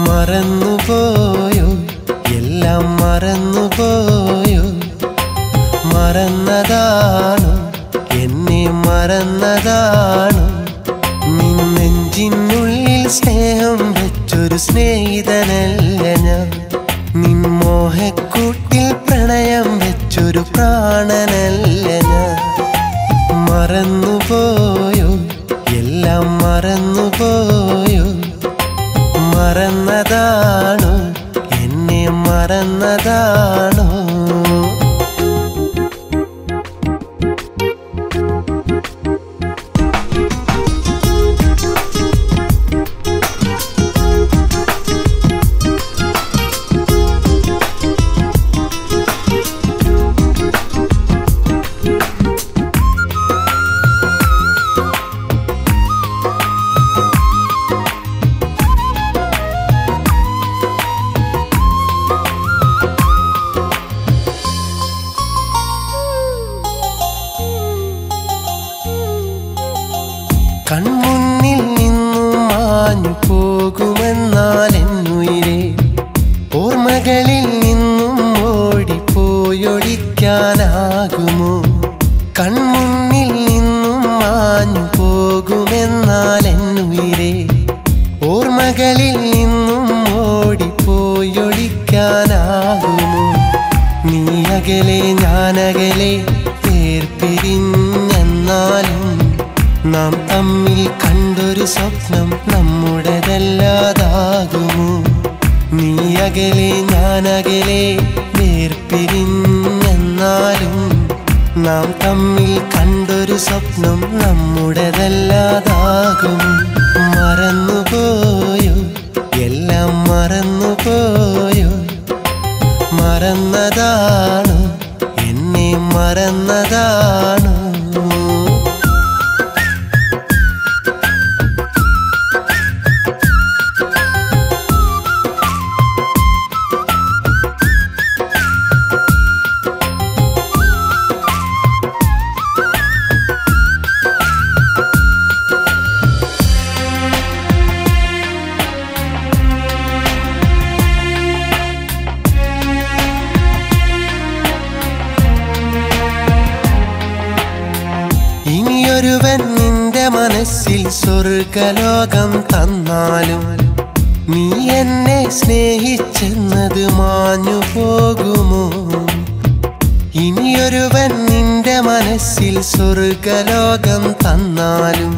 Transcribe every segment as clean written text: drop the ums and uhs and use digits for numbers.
മറന്നുപോയോ എല്ലാം മറന്നുപോയോ മറന്നതാണോ എന്നെ മറന്നതാണോ നിൻ നെഞ്ചിനുള്ളിൽ സ്നേഹം വെച്ചൊരു സ്നേഹിതനല്ല ഞാൻ നിൻ മോഹക്കൂട്ടിൽ പ്രണയം വെച്ചൊരു പ്രാണനല്ല ഞാൻ മറന്നുപോയോ എല്ലാം മറന്നുപോയോ മറന്നതാണോ എന്നെ മറന്നതാണോ കൺമുന്നിൽ നിന്നും മാഞ്ഞു പോകുമെന്നാൽ എന്നുയിരേ ഓർമ്മകളിൽ നിന്നും ഓടിപ്പോയൊളിക്കാനാകുമോ കൺമുന്നിൽ നിന്നും മാഞ്ഞു പോകുമെന്നാൽ എന്നുയിരേ ഓർമ്മകളിൽ നിന്നും ഓടിപ്പോയൊളിക്കാനാകുമോ നീ അകലെ ഞാനകലെ വേർപിരിഞ്ഞെന്നാലും നാം തമ്മിൽ കണ്ടൊരു സ്വപ്നം നമ്മുടേതല്ലാതാകുമോ നീ അകലെ ഞാനകലെ വേർപിരിഞ്ഞെന്നാലും നാം തമ്മിൽ കണ്ടൊരു സ്വപ്നം നമ്മുടേതല്ലാതാകുമോ മറന്നുപോയോ എല്ലാം മറന്നുപോയോ മറന്നതാണോ എന്നെ മറന്നതാണോ ഇനിയൊരുവൻ നിന്റെ മനസ്സിൽ സ്വർഗലോകം തന്നാലും നീ എന്നെ സ്നേഹിച്ചെന്നത് മാഞ്ഞു പോകുമോ ഇനിയൊരുവൻ നിന്റെ മനസ്സിൽ സ്വർഗലോകം തന്നാലും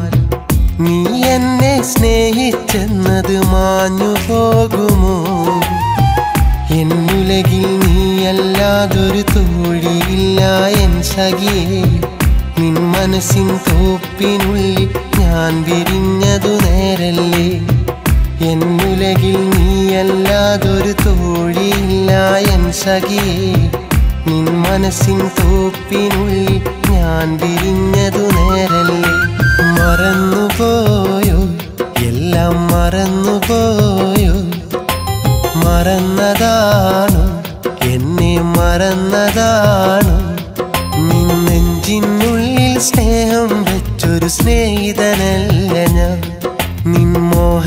നീ എന്നെ സ്നേഹിച്ചെന്നത് മാഞ്ഞു പോകുമോ എന്നുലകിൽ നീയല്ലാതൊരു തോഴിയില്ല എൻ സഖിയേ നിൻ മനസ്സിൻ തോപ്പിനുള്ളിൽ ഞാൻ വിരിഞ്ഞതു നേരല്ലേ എന്നുലകിൽ നീയല്ലാതൊരു തോഴിയില്ല എൻ സഖിയേ നിൻ മനസ്സിൻ തോപ്പിനുള്ളിൽ ഞാൻ വിരിഞ്ഞതു നേരല്ലേ മറന്നുപോയോ എല്ലാം മറന്നുപോയോ മറന്നതാണോ എന്നെ മറന്നതാണോ നിൻ നെഞ്ചിനുള്ളിൽ സ്നേഹം വെച്ചൊരു സ്നേഹിതനല്ല ഞാൻ നിൻ മോഹ